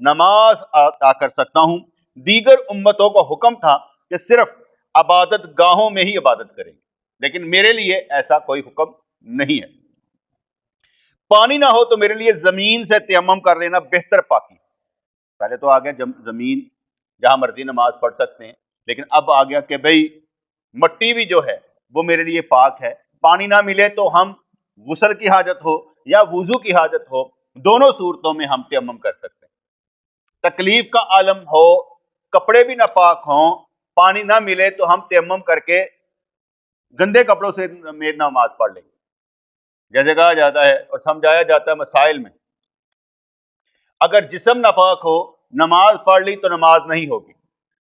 نماز ادا کر سکتا ہوں۔ دیگر امتوں کو حکم تھا کہ صرف عبادت گاہوں میں ہی عبادت کریں، لیکن میرے لیے ایسا کوئی حکم نہیں ہے۔ پانی نہ ہو تو میرے لیے زمین سے تیمم کر لینا بہتر پاکی۔ پہلے تو آ گیا زمین جہاں مرضی نماز پڑھ سکتے ہیں، لیکن اب آ گیا کہ بھئی مٹی بھی جو ہے وہ میرے لیے پاک ہے۔ پانی نہ ملے تو ہم غسل کی حاجت ہو یا وضو کی حاجت ہو، دونوں صورتوں میں ہم تیمم کر سکتے ہیں۔ تکلیف کا عالم ہو، کپڑے بھی ناپاک ہوں، پانی نہ ملے تو ہم تیمم کر کے گندے کپڑوں سے نماز پڑھ لیں گے، جیسے کہا جاتا ہے اور سمجھایا جاتا ہے مسائل میں، اگر جسم ناپاک ہو نماز پڑھ لی تو نماز نہیں ہوگی،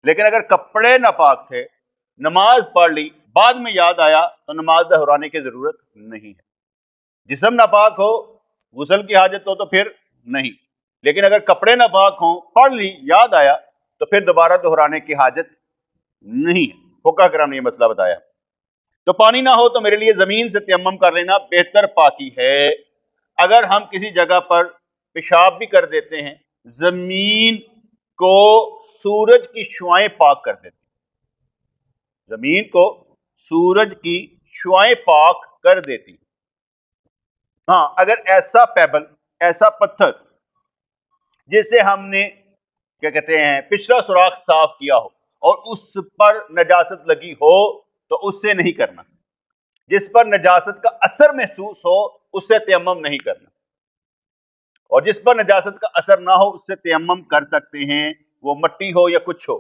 لیکن اگر کپڑے ناپاک تھے نماز پڑھ لی بعد میں یاد آیا تو نماز دہرانے کی ضرورت نہیں ہے۔ جسم ناپاک ہو غسل کی حاجت ہو تو پھر نہیں، لیکن اگر کپڑے ناپاک ہوں پڑھ لی یاد آیا تو پھر دوبارہ دہرانے کی حاجت نہیں ہے۔ فقہ کرام نے یہ مسئلہ بتایا۔ تو پانی نہ ہو تو میرے لیے زمین سے تیمم کر لینا بہتر پاکی ہے۔ اگر ہم کسی جگہ پر پیشاب بھی کر دیتے ہیں، زمین کو سورج کی شعائیں پاک کر دیتی ہیں، زمین کو سورج کی شعائیں پاک کر دیتی ہیں۔ ہاں، اگر ایسا پیبل، ایسا پتھر جس سے ہم نے کیا کہتے ہیں پچھلا سوراخ صاف کیا ہو اور اس پر نجاست لگی ہو تو اس سے نہیں کرنا، جس پر نجاست کا اثر محسوس ہو اس سے تیمم نہیں کرنا، اور جس پر نجاست کا اثر نہ ہو اس سے تیمم کر سکتے ہیں، وہ مٹی ہو یا کچھ ہو۔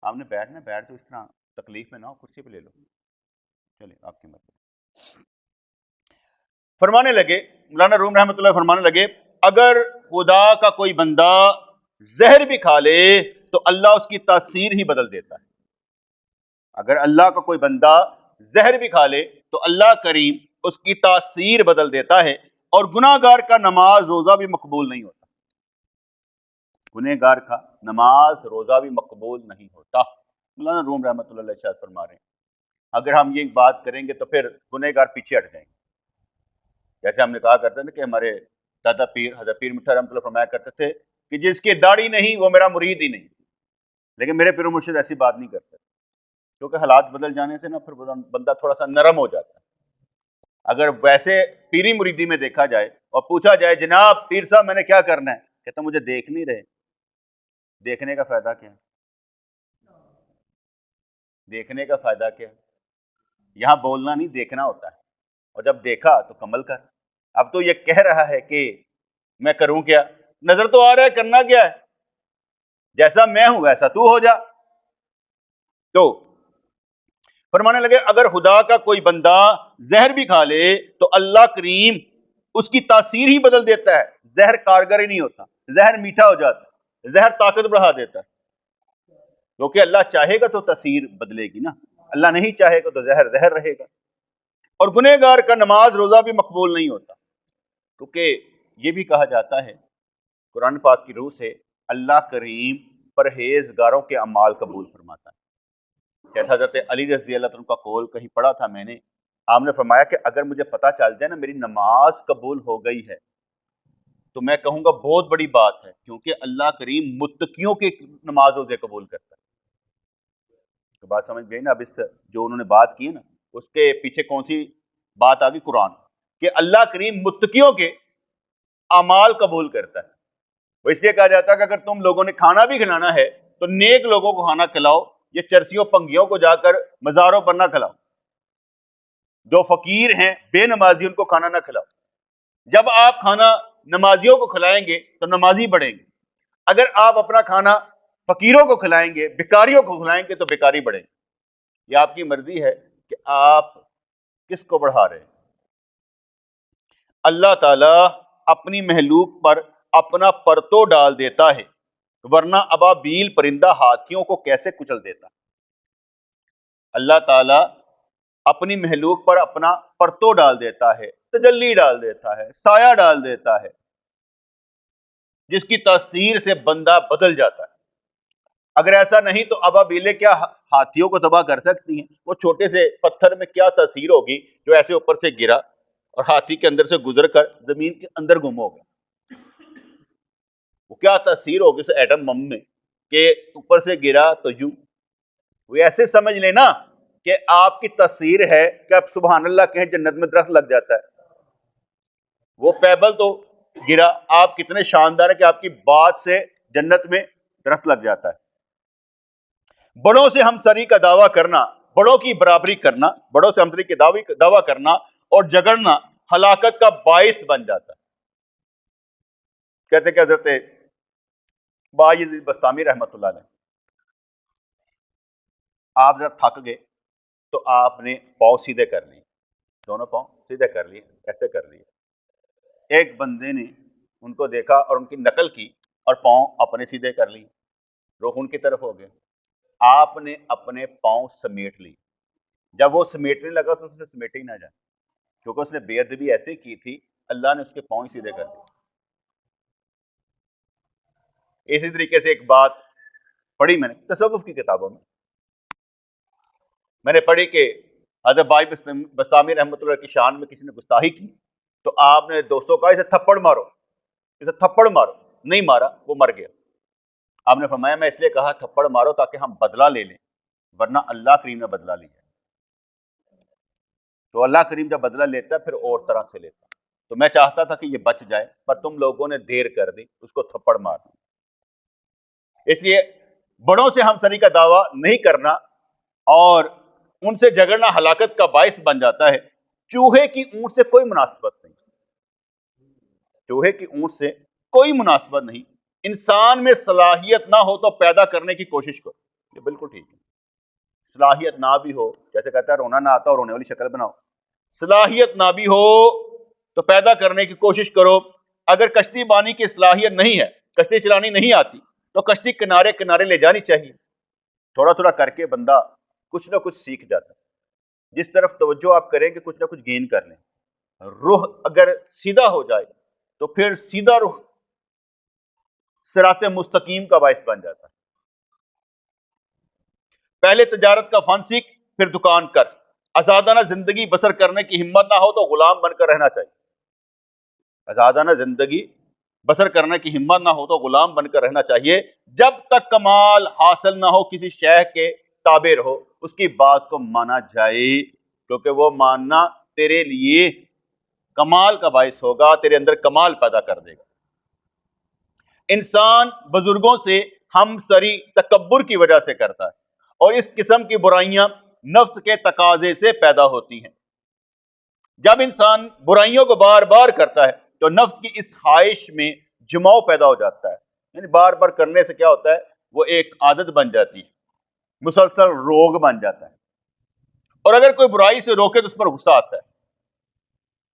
آپ نے بیٹھ تو اس طرح تکلیف میں نہ ہو، کرسی پہ لے لو، چلے آپ کی مرضی۔ فرمانے لگے مولانا روم رحمۃ اللہ فرمانے لگے، اگر خدا کا کوئی بندہ زہر بھی کھا لے تو اللہ اس کی تاثیر ہی بدل دیتا ہے۔ اگر اللہ کا کوئی بندہ زہر بھی کھا لے تو اللہ کریم اس کی تاثیر بدل دیتا ہے، اور گناہ گار کا نماز روزہ بھی مقبول نہیں ہوتا۔ گناہ گار کا نماز روزہ بھی مقبول نہیں ہوتا۔ مولانا روم رحمۃ اللہ علیہ ارشاد فرما رہے ہیں اگر ہم یہ بات کریں گے تو پھر گناہ گار پیچھے ہٹ جائیں گے۔ جیسے ہم نے کہا کرتے تھے کہ ہمارے دادا پیر حضرت پیر مٹھا رحمۃ اللہ فرمایا کرتے تھے کہ جس کی داڑھی نہیں وہ میرا مرید ہی نہیں، لیکن میرے پیر و مرشد ایسی بات نہیں کرتے، کیونکہ حالات بدل جانے سے نا پھر بندہ تھوڑا سا نرم ہو جاتا ہے۔ اگر ویسے پیری مریدی میں دیکھا جائے اور پوچھا جائے جناب پیر صاحب میں نے کیا کرنا ہے، کہتا مجھے دیکھ نہیں رہے، دیکھنے کا فائدہ کیا ہے؟ دیکھنے کا فائدہ کیا ہے؟ یہاں بولنا نہیں دیکھنا ہوتا ہے، اور جب دیکھا تو کمل کر۔ اب تو یہ کہہ رہا ہے کہ میں کروں کیا، نظر تو آ رہا ہے کرنا کیا ہے، جیسا میں ہوں ویسا تو ہو جا۔ تو فرمانے لگے اگر خدا کا کوئی بندہ زہر بھی کھا لے تو اللہ کریم اس کی تاثیر ہی بدل دیتا ہے۔ زہر کارگر ہی نہیں ہوتا، زہر میٹھا ہو جاتا ہے، زہر طاقت بڑھا دیتا ہے، کیونکہ اللہ چاہے گا تو تاثیر بدلے گی نا، اللہ نہیں چاہے گا تو زہر زہر رہے گا۔ اور گنہ گار کا نماز روزہ بھی مقبول نہیں ہوتا، کیونکہ یہ بھی کہا جاتا ہے قرآن پاک کی روح سے اللہ کریم پرہیزگاروں کے اعمال قبول فرماتا ہے۔ جیسا حضرت علی رضی اللہ عنہ کا قول کہیں پڑھا تھا میں نے، آپ نے فرمایا کہ اگر مجھے پتہ چل جائے نا میری نماز قبول ہو گئی ہے تو میں کہوں گا بہت بڑی بات ہے، کیونکہ اللہ کریم متقیوں کی نماز روزے قبول کرتا ہے۔ تو بات سمجھ گئی نا؟ اب اس جو انہوں نے بات کی ہے نا اس کے پیچھے کون سی بات آ گئی؟ قرآن، کہ اللہ کریم متقیوں کے اعمال قبول کرتا ہے۔ وہ اس لیے کہا جاتا ہے کہ اگر تم لوگوں نے کھانا بھی کھلانا ہے تو نیک لوگوں کو کھانا کھلاؤ، یہ چرسیوں پنگیوں کو جا کر مزاروں پر نہ کھلاؤ، جو فقیر ہیں بے نمازی ان کو کھانا نہ کھلاؤ۔ جب آپ کھانا نمازیوں کو کھلائیں گے تو نمازی بڑھیں گے، اگر آپ اپنا کھانا فقیروں کو کھلائیں گے، بھکاریوں کو کھلائیں گے تو بھکاری بڑھیں گے۔ یہ آپ کی مرضی ہے کہ آپ کس کو بڑھا رہے ہیں۔ اللہ تعالیٰ اپنی مخلوق پر اپنا پرتو ڈال دیتا ہے، ورنہ ابابیل پرندہ ہاتھیوں کو کیسے کچل دیتا۔ اللہ تعالیٰ اپنی مخلوق پر اپنا پرتو ڈال دیتا ہے، تجلی ڈال دیتا ہے، سایہ ڈال دیتا ہے، جس کی تاثیر سے بندہ بدل جاتا ہے۔ اگر ایسا نہیں تو ابابیلیں کیا ہاتھیوں کو تباہ کر سکتی ہیں؟ وہ چھوٹے سے پتھر میں کیا تاثیر ہوگی جو ایسے اوپر سے گرا اور ہاتھی کے اندر سے گزر کر زمین کے اندر گم ہو گیا۔ وہ کیا تاثیر ہوگی اس ایٹم بم میں کہ اوپر سے گرا تو یوں. وہ ایسے سمجھ لینا کہ آپ کی تاثیر ہے کہ آپ سبحان اللہ کہیں جنت میں درخت لگ جاتا ہے. وہ پیبل تو گرا، آپ کتنے شاندار ہے کہ آپ کی بات سے جنت میں درخت لگ جاتا ہے. بڑوں سے ہمسری کا دعویٰ کرنا، بڑوں کی برابری کرنا، بڑوں سے ہمسری کے دعویٰ کرنا اور جگڑنا ہلاکت کا باعث بن جاتا ہے. کہتے کہ حضرت بایزید بستامی رحمۃ اللہ علیہ، آپ جب تھک گئے تو آپ نے پاؤں سیدھے کر لیے، دونوں پاؤں سیدھے کر لیے، ایسے کر لیے. ایک بندے نے ان کو دیکھا اور ان کی نقل کی اور پاؤں اپنے سیدھے کر لیے، رخ ان کی طرف ہو گئے. آپ نے اپنے پاؤں سمیٹ لی. جب وہ سمیٹنے لگا تو اس نے سمیٹے ہی نہ جائے، کیونکہ اس نے بے ادبی ایسے کی تھی، اللہ نے اس کے پاؤں ہی سیدھے کر دیے. اسی طریقے سے ایک بات پڑھی میں نے تصوف کی کتابوں میں نے پڑھی کہ حضرت بائی بستامی رحمۃ اللہ کی شان میں کسی نے گستاخی کی تو آپ نے دوستوں کہا اسے تھپڑ مارو، اسے تھپڑ مارو. نہیں مارا، وہ مر گیا. آپ نے فرمایا میں اس لیے کہا تھپڑ مارو تاکہ ہم بدلہ لے لیں، ورنہ اللہ کریم نے بدلہ لیا. تو اللہ کریم جب بدلہ لیتا ہے پھر اور طرح سے لیتا. تو میں چاہتا تھا کہ یہ بچ جائے، پر تم لوگوں نے دیر کر دی، اس کو تھپڑ مار دی. اس لیے بڑوں سے ہمسری کا دعویٰ نہیں کرنا اور ان سے جھگڑنا ہلاکت کا باعث بن جاتا ہے. چوہے کی اونٹ سے کوئی مناسبت نہیں، چوہے کی اونٹ سے کوئی مناسبت نہیں. انسان میں صلاحیت نہ ہو تو پیدا کرنے کی کوشش کرو، یہ بالکل ٹھیک ہے. صلاحیت نہ بھی ہو، جیسے کہتا ہے رونا نہ آتا اور رونے والی شکل بناؤ، صلاحیت نہ بھی ہو تو پیدا کرنے کی کوشش کرو. اگر کشتی بانی کی صلاحیت نہیں ہے، کشتی چلانی نہیں آتی، تو کشتی کنارے کنارے لے جانی چاہیے. تھوڑا تھوڑا کر کے بندہ کچھ نہ کچھ سیکھ جاتا ہے. جس طرف توجہ آپ کریں گے کچھ نہ کچھ گین کر لیں. رخ اگر سیدھا ہو جائے تو پھر سیدھا رخ صراط مستقیم کا باعث بن جاتا ہے. پہلے تجارت کا فن سیکھ پھر دکان کر. آزادانہ زندگی بسر کرنے کی ہمت نہ ہو تو غلام بن کر رہنا چاہیے. آزادانہ زندگی بسر کرنے کی ہمت نہ ہو تو غلام بن کر رہنا چاہیے. جب تک کمال حاصل نہ ہو کسی شیخ کے تابع رہو، اس کی بات کو مانا جائے، کیونکہ وہ ماننا تیرے لیے کمال کا باعث ہوگا، تیرے اندر کمال پیدا کر دے گا. انسان بزرگوں سے ہمسری تکبر کی وجہ سے کرتا ہے، اور اس قسم کی برائیاں نفس کے تقاضے سے پیدا ہوتی ہیں. جب انسان برائیوں کو بار بار کرتا ہے تو نفس کی اس خواہش میں جماؤ پیدا ہو جاتا ہے. یعنی بار بار کرنے سے کیا ہوتا ہے، وہ ایک عادت بن جاتی ہے، مسلسل روگ بن جاتا ہے. اور اگر کوئی برائی سے روکے تو اس پر غصہ آتا ہے.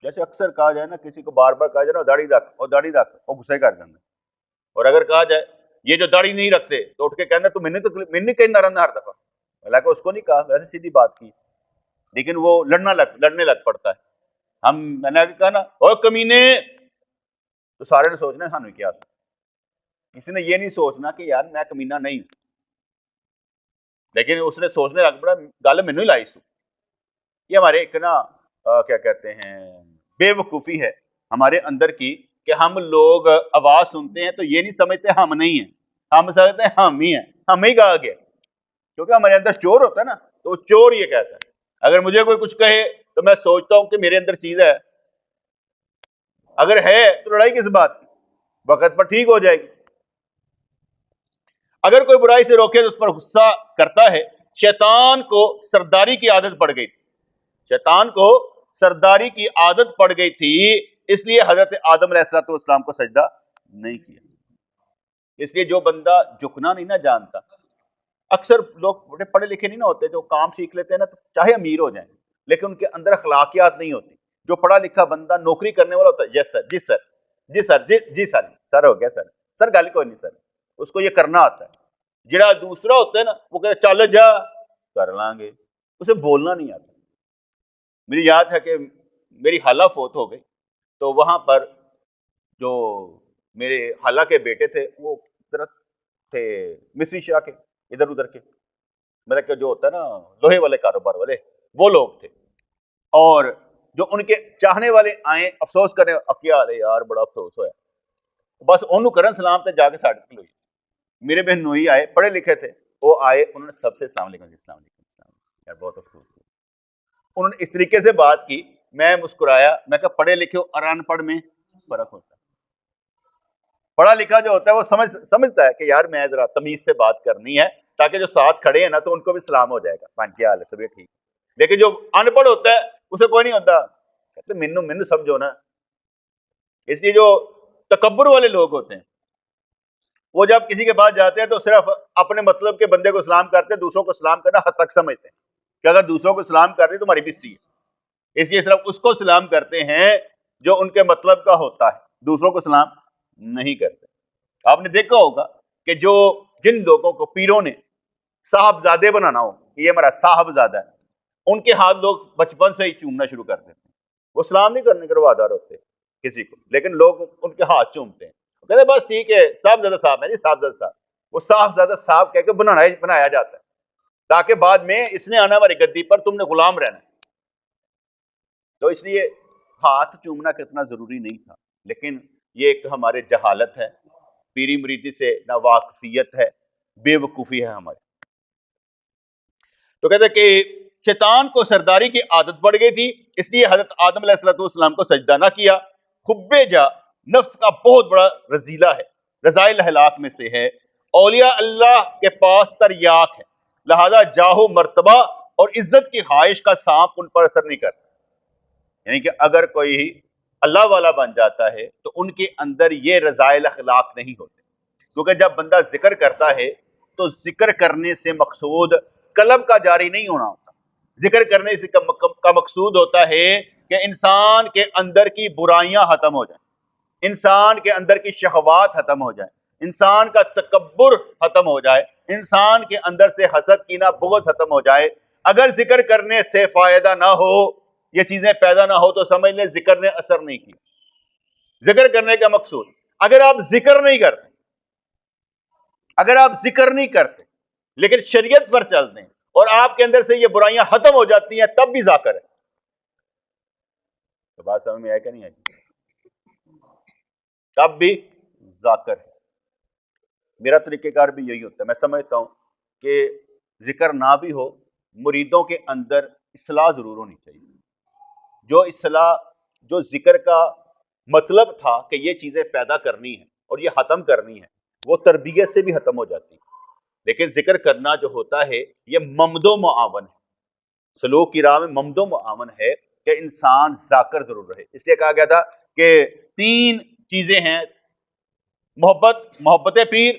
جیسے اکثر کہا جائے نا، کسی کو بار بار کہا جائے نا داڑھی رکھ، اور داڑھی رکھ، وہ غصے کر جاتا ہے. اور اگر کہا جائے یہ جو داڑھی نہیں رکھتے تو اٹھ کے کہنا تو میں نے کہیں نہ رہنا ہر دفعہ، حالانکہ اس کو نہیں کہا، ویسے سیدھی بات کی، لیکن وہ لڑنے لگ پڑتا ہے. میں نے کہا نا او کمینے، تو سارے نے سوچنا سانو کیا تھا. کسی نے یہ نہیں سوچنا کہ یار میں کمینہ نہیں ہوں، لیکن اس نے سوچنے لگ پڑا گل مینوں ہی لائی سو. یہ ہمارے ایک نا کیا کہتے ہیں بے وقوفی ہے ہمارے اندر کی، کہ ہم لوگ آواز سنتے ہیں تو یہ نہیں سمجھتے ہم نہیں ہیں، ہم سمجھتے ہیں ہم ہی ہیں، ہمیں ہی کہا گیا. کیونکہ ہمارے اندر چور ہوتا ہے نا، تو وہ چور یہ کہتا ہے. اگر مجھے کوئی کچھ کہے تو میں سوچتا ہوں کہ میرے اندر چیز ہے، اگر ہے تو لڑائی کس بات کی، وقت پر ٹھیک ہو جائے گی. اگر کوئی برائی سے روکے تو اس پر غصہ کرتا ہے. شیطان کو سرداری کی عادت پڑ گئی تھی، شیطان کو سرداری کی عادت پڑ گئی تھی، اس لیے حضرت آدم علیہ السلام کو سجدہ نہیں کیا. اس لیے جو بندہ جھکنا نہیں نہ جانتا، اکثر لوگ بڑے پڑھے لکھے نہیں نہ ہوتے، جو کام سیکھ لیتے ہیں نا تو چاہے امیر ہو جائیں لیکن ان کے اندر اخلاقیات نہیں ہوتی. جو پڑھا لکھا بندہ نوکری کرنے والا ہوتا ہے، یس سر، جی سر، جی سر، جی سر، سر ہو گیا سر، سر گل کوئی نہیں سر، اس کو یہ کرنا آتا ہے. جڑا دوسرا ہوتا ہے نا وہ کہتا چل جا کر لیں گے، اسے بولنا نہیں آتا. میری یاد ہے کہ میری خالہ فوت ہو گئی تو وہاں پر جو میرے خالہ کے بیٹے تھے وہ تھے مصری شاہ کے، ادھر ادھر کے، مطلب کہ جو ہوتا ہے نا لوہے والے کاروبار والے، وہ لوگ تھے. اور جو ان کے چاہنے والے آئے افسوس کرنے، کیا یار بڑا افسوس ہوا. بس انہوں کرن سلام تے جا کے ساڈے کول ہوئی. میرے بہنوئی آئے پڑھے لکھے تھے, وہ آئے انہوں نے سب سے السلام علیکم السلام علیکم یار بہت افسوس ہوا. انہوں نے اس طریقے سے بات کی, میں مسکرایا, میں کہا پڑھے لکھے اور ان پڑھ میں فرق ہوتا ہے. پڑھا لکھا جو ہوتا ہے وہ سمجھتا ہے کہ یار میں ذرا تمیز سے بات کرنی ہے تاکہ جو ساتھ کھڑے ہیں نا تو ان کو بھی سلام ہو جائے گا, پانچ کیا حال ہے طبیعت ٹھیک. لیکن جو ان پڑھ ہوتا ہے اسے کوئی نہیں ہوتا, کہتے مینو سمجھو نا. اس لیے جو تکبر والے لوگ ہوتے ہیں وہ جب کسی کے پاس جاتے ہیں تو صرف اپنے مطلب کے بندے کو سلام کرتے ہیں, دوسروں کو سلام کرنا حد تک سمجھتے ہیں کہ اگر دوسروں کو سلام کرتے تو تمہاری بےزتی ہے, اس لیے صرف اس کو سلام کرتے ہیں جو ان کے مطلب کا ہوتا ہے, دوسروں کو سلام نہیں کرتے. آپ نے دیکھا ہوگا کہ جن لوگوں کو پیروں نے صاحبزادے بنانا ہو, یہ ہمارا صاحبزادہ ہے, ان کے ہاتھ لوگ بچپن سے ہی چومنا شروع کر دیتے ہیں. وہ سلام نہیں کرنے کے روادار ہوتے کسی کو, لیکن لوگ ان کے ہاتھ چومتے ہیں, کہتے بس ٹھیک ہے صاحبزادہ صاحب ہے جی صاحبزادہ صاحب. وہ صاحبزادہ صاحب کہہ کے بنایا جاتا ہے تاکہ بعد میں اس نے آنا ہماری گدی پر, تم نے غلام رہنا ہے. تو اس لیے ہاتھ چومنا کتنا ضروری نہیں تھا, لیکن یہ ایک ہمارے جہالت ہے, پیری مریدی سے ناواقفیت ہے, بے وقوفی ہے ہماری. تو کہتے کہ شیطان کو سرداری کی عادت پڑ گئی تھی, اس لیے حضرت آدم علیہ السلام کو سجدہ نہ کیا. حب جا نفس کا بہت بڑا رذیلہ ہے, رذائل ہلاک میں سے ہے. اولیاء اللہ کے پاس تریاک ہے, لہذا جاہو مرتبہ اور عزت کی خواہش کا سانپ ان پر اثر نہیں کرتا. یعنی کہ اگر کوئی اللہ والا بن جاتا ہے تو ان کے اندر یہ رذائل اخلاق نہیں ہوتے, کیونکہ جب بندہ ذکر کرتا ہے تو ذکر کرنے سے مقصود قلب کا جاری نہیں ہونا ہوتا. ذکر کرنے سے کا مقصود ہوتا ہے کہ انسان کے اندر کی برائیاں ختم ہو جائیں, انسان کے اندر کی شہوات ختم ہو جائیں, انسان کا تکبر ختم ہو جائے, انسان کے اندر سے حسد کینہ بغض ختم ہو جائے. اگر ذکر کرنے سے فائدہ نہ ہو, یہ چیزیں پیدا نہ ہو, تو سمجھ لیں ذکر نے اثر نہیں کیا. ذکر کرنے کا مقصود, اگر آپ ذکر نہیں کرتے, اگر آپ ذکر نہیں کرتے لیکن شریعت پر چلتے ہیں اور آپ کے اندر سے یہ برائیاں ختم ہو جاتی ہیں, تب بھی ذاکر ہے. تو بات سمجھ میں آئے کہ نہیں آئی؟ تب بھی ذاکر ہے. میرا طریقہ کار بھی یہی ہوتا ہے. میں سمجھتا ہوں کہ ذکر نہ بھی ہو, مریدوں کے اندر اصلاح ضرور ہونی چاہیے. جو اصلاح, جو ذکر کا مطلب تھا کہ یہ چیزیں پیدا کرنی ہے اور یہ ختم کرنی ہے, وہ تربیت سے بھی ختم ہو جاتی ہے. لیکن ذکر کرنا جو ہوتا ہے یہ ممد و معاون ہے, سلوک کی راہ میں ممد و معاون ہے کہ انسان ذاکر ضرور رہے. اس لیے کہا گیا تھا کہ 3 چیزیں ہیں, محبت پیر,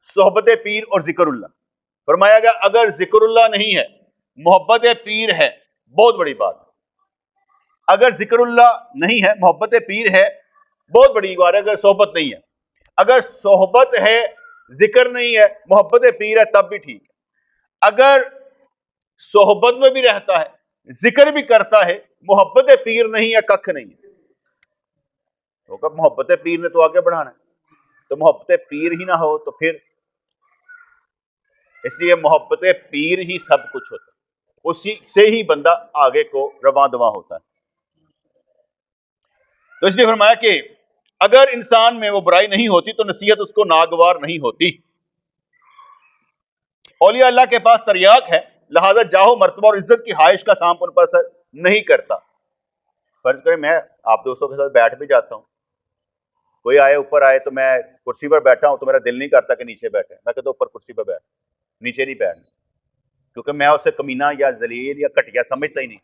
صحبت پیر اور ذکر اللہ. فرمایا گیا اگر ذکر اللہ نہیں ہے, محبت پیر ہے, بہت بڑی بات ہے. اگر ذکر اللہ نہیں ہے, محبت پیر ہے, بہت بڑی بات ہے. اگر صحبت نہیں ہے, اگر صحبت ہے ذکر نہیں ہے, محبت پیر ہے, تب بھی ٹھیک ہے. اگر صحبت میں بھی رہتا ہے, ذکر بھی کرتا ہے, محبت پیر نہیں ہے, ککھ نہیں ہے. تو محبت پیر نے تو آگے بڑھانا ہے, تو محبت پیر ہی نہ ہو تو پھر, اس لیے محبت پیر ہی سب کچھ ہوتا ہے, اسی سے ہی بندہ آگے کو رواں دواں ہوتا ہے. تو اس لیے فرمایا کہ اگر انسان میں وہ برائی نہیں ہوتی تو نصیحت اس کو ناگوار نہیں ہوتی. اولیاء اللہ کے پاس تریاک ہے, لہذا جاہو مرتبہ اور عزت کی خواہش کا سانپ ان پر اثر نہیں کرتا. فرض کریں میں آپ دوستوں کے ساتھ بیٹھ بھی جاتا ہوں, کوئی آئے اوپر آئے تو میں کرسی پر بیٹھا ہوں تو میرا دل نہیں کرتا کہ نیچے بیٹھے, میں کہتا ہوں اوپر کرسی پر بیٹھ, نیچے نہیں بیٹھنا, کیونکہ میں اسے کمینہ یا ذلیل یا گھٹیا سمجھتا ہی نہیں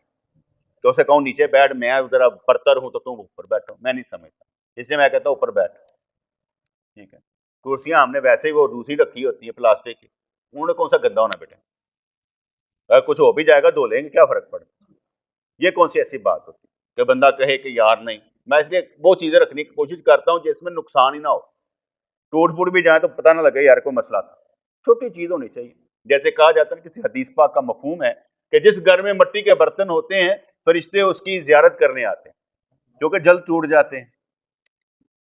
کہ اسے کہوں نیچے بیٹھ, میں ذرا برتر ہوں تو تم اوپر بیٹھو, میں نہیں سمجھتا. اس لیے میں کہتا ہوں اوپر بیٹھ. ٹھیک ہے, کرسیاں ہم نے ویسے ہی وہ دوسری رکھی ہوتی ہیں پلاسٹک کی, انہوں نے کون سا گندا ہونا بیٹے, اگر کچھ ہو بھی جائے گا دھو لیں گے, کیا فرق پڑے. یہ کون سی ایسی بات ہوتی کہ بندہ کہے کہ یار نہیں. میں اس لیے وہ چیزیں رکھنے کی کوشش کرتا ہوں جس میں نقصان ہی نہ ہو, ٹوٹ پھوٹ بھی جائیں تو پتہ نہ لگے یار کوئی مسئلہ تھا. چھوٹی چیز ہونی چاہیے. جیسے کہا جاتا ہے کسی حدیث پاک کا مفہوم ہے کہ جس گھر میں مٹی کے برتن ہوتے ہیں فرشتے اس کی زیارت کرنے آتے ہیں, کیونکہ جلد ٹوٹ جاتے ہیں,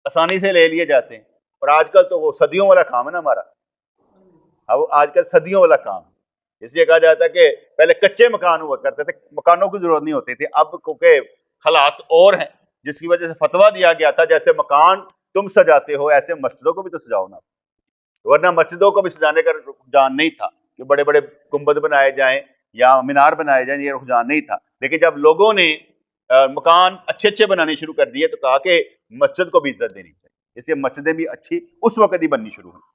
آسانی سے لے لیے جاتے ہیں. اور آج کل تو وہ صدیوں والا کام ہے نا ہمارا, اب آج کل صدیوں والا کام. اس لیے کہا جاتا ہے کہ پہلے کچے مکان ہوا کرتے تھے, مکانوں کی ضرورت نہیں ہوتی تھی. اب کیونکہ حالات اور ہیں جس کی وجہ سے فتویٰ دیا گیا تھا جیسے مکان تم سجاتے ہو ایسے مسجدوں کو بھی تو سجاؤ نا، ورنہ مسجدوں کو بھی سجانے کا رجحان نہیں تھا کہ بڑے بڑے گنبد بنائے جائیں یا مینار بنائے جائیں، یہ رجحان نہیں تھا. لیکن جب لوگوں نے مکان اچھے اچھے بنانے شروع کر دیے تو کہا کہ مسجد کو بھی عزت دینی چاہیے، اس لیے مسجدیں بھی اچھی اس وقت ہی بننی شروع ہوئی.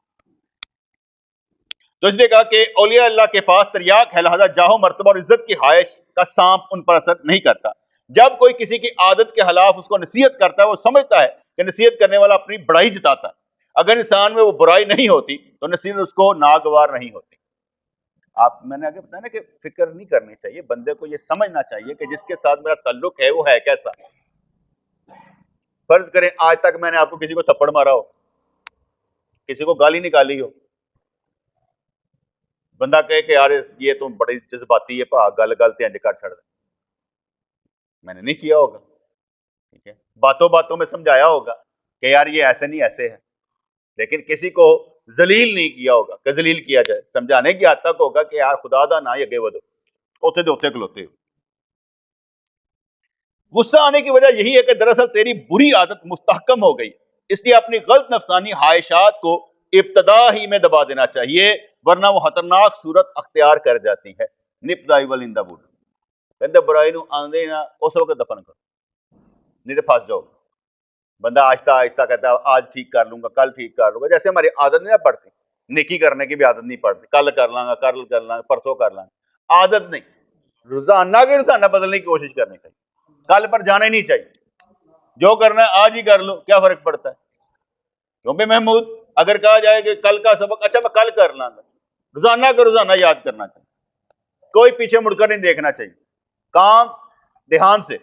تو اس نے کہا کہ اولیاء اللہ کے پاس تریاق ہے، لہذا جاہو مرتبہ اور عزت کی خواہش کا سانپ ان پر اثر نہیں کرتا. جب کوئی کسی کی عادت کے خلاف اس کو نصیحت کرتا ہے، وہ سمجھتا ہے کہ نصیحت کرنے والا اپنی بڑائی جتاتا ہے. اگر انسان میں وہ برائی نہیں ہوتی تو نصیحت اس کو ناگوار نہیں ہوتی. میں نے آگے بتایا نا کہ فکر نہیں کرنی چاہیے، بندے کو یہ سمجھنا چاہیے کہ جس کے ساتھ میرا تعلق ہے وہ ہے کیسا. فرض کریں آج تک میں نے آپ کو کسی کو تھپڑ مارا ہو، کسی کو گالی نکالی ہو، بندہ کہے کہ یار یہ تو بڑی جذباتی ہے، گل گلتے انج کر چھڑ دے، میں نے نہیں کیا ہوگا. ٹھیک ہے، باتوں باتوں میں سمجھایا ہوگا کہ یار یہ ایسے نہیں ایسے ہے، لیکن کسی کو ذلیل نہیں کیا ہوگا کہ ذلیل کیا جائے. سمجھانے کی حد تک ہوگا کہ یار خدا دا نہ اگے ودو، اوتے دے اوتے کھلوتے ہو. غصہ آنے کی وجہ یہی ہے کہ دراصل تیری بری عادت مستحکم ہو گئی، اس لیے اپنی غلط نفسانی خواہشات کو ابتدا ہی میں دبا دینا چاہیے، ورنہ وہ خطرناک صورت اختیار کر جاتی ہے. نپ دائی ول ان دا بوڈ، کہتے برائی نو آندے نہ اس وقت دفن کرو، نہیں تو پھنس جاؤ. بندہ آہستہ آہستہ کہتا ہے آج ٹھیک کر لوں گا، کل ٹھیک کر لوں گا. جیسے ہماری عادت نہیں پڑتی، نیکی کرنے کی بھی عادت نہیں پڑتی، کل کر لوں گا، کل کر لوں گا، پرسوں کر لوں گا. عادت نہیں، روزانہ کے روزانہ بدلنے کی کوشش کرنی چاہیے. کل پر جانا ہی نہیں چاہیے، جو کرنا ہے آج ہی کر لو، کیا فرق پڑتا ہے. کیونکہ محمود اگر کہا جائے کہ کل کا سبق اچھا میں کل کر لوں گا، روزانہ کا روزانہ یاد کرنا چاہیے، کوئی پیچھے مڑ کر نہیں دیکھنا چاہیے، کام دھیان سے.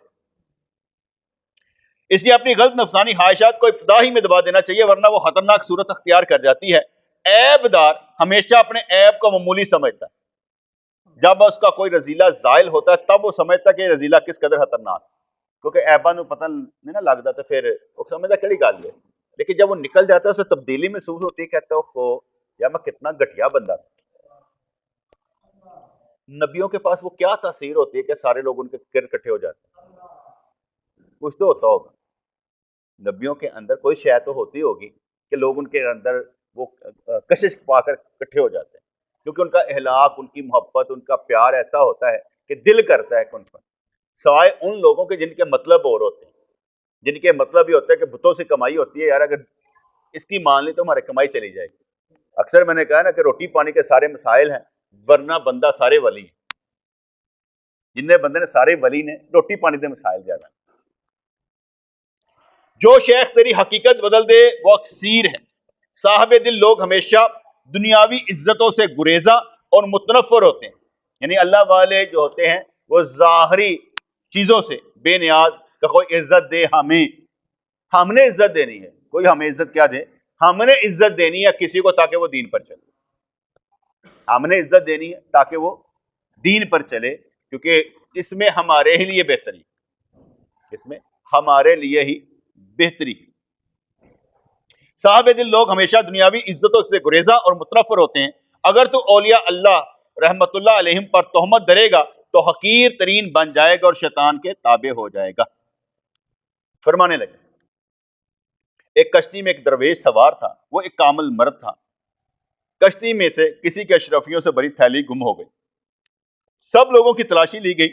اس لیے اپنی غلط نفسانی خواہشات کو ابتدا ہی میں دبا دینا چاہیے، ورنہ وہ خطرناک صورت اختیار کر جاتی ہے. عیب دار ہمیشہ اپنے عیب کو معمولی سمجھتا ہے. جب اس کا کوئی رذیلہ زائل ہوتا ہے تب وہ سمجھتا ہے کہ رذیلہ کس قدر خطرناک، کیونکہ عیباں نو پتہ نہیں نہ لگتا تو پھر وہ سمجھتا کیڑی گل ہے. لیکن جب وہ نکل جاتا ہے اسے تبدیلی محسوس ہوتی ہے، کہتا ہے یا میں کتنا گھٹیا بندہ. نبیوں کے پاس وہ کیا تاثیر ہوتی ہے کہ سارے لوگ ان کے گرد اکٹھے ہو جاتے ہیں. کچھ تو ہوتا ہوگا، نبیوں کے اندر کوئی شے تو ہوتی ہوگی کہ لوگ ان کے اندر وہ کشش پا کر اکٹھے ہو جاتے ہیں، کیونکہ ان کا اخلاق، ان کی محبت، ان کا پیار ایسا ہوتا ہے کہ دل کرتا ہے کہ ان پر، سوائے ان لوگوں کے جن کے مطلب اور ہوتے ہیں، جن کے مطلب یہ ہوتا ہے کہ بتوں سے کمائی ہوتی ہے، یار اگر اس کی مان لی تو ہماری کمائی چلی جائے گی. اکثر میں نے کہا نا کہ روٹی پانی کے سارے مسائل ہیں، ورنہ بندہ سارے ولی ہیں. جن بندے نے سارے ولی نے، روٹی پانی کے مسائل زیادہ. جو شیخ تیری حقیقت بدل دے وہ اکثیر ہے. صاحب دل لوگ ہمیشہ دنیاوی عزتوں سے گریزاں اور متنفر ہوتے ہیں. یعنی اللہ والے جو ہوتے ہیں وہ ظاہری چیزوں سے بے نیاز کہ کوئی عزت دے ہمیں، ہم نے عزت دینی ہے، کوئی ہمیں عزت کیا دے، ہم نے عزت دینی ہے کسی کو تاکہ وہ دین پر چلے. ہم نے عزت دینی ہے تاکہ وہ دین پر چلے، کیونکہ اس میں ہمارے ہی لیے بہتری، اس میں ہمارے لیے ہی بہتری. صاحب دل لوگ ہمیشہ دنیاوی عزتوں سے گریزاں اور متنفر ہوتے ہیں. اگر تو اولیاء اللہ رحمت اللہ علیہم پر تہمت دھرے گا تو حقیر ترین بن جائے گا اور شیطان کے تابع ہو جائے گا. فرمانے لگے ایک کشتی میں ایک درویش سوار تھا، وہ ایک کامل مرد تھا. کشتی میں سے کسی کے اشرفیوں سے بڑی تھیلی گم ہو گئی. سب لوگوں کی تلاشی لی گئی،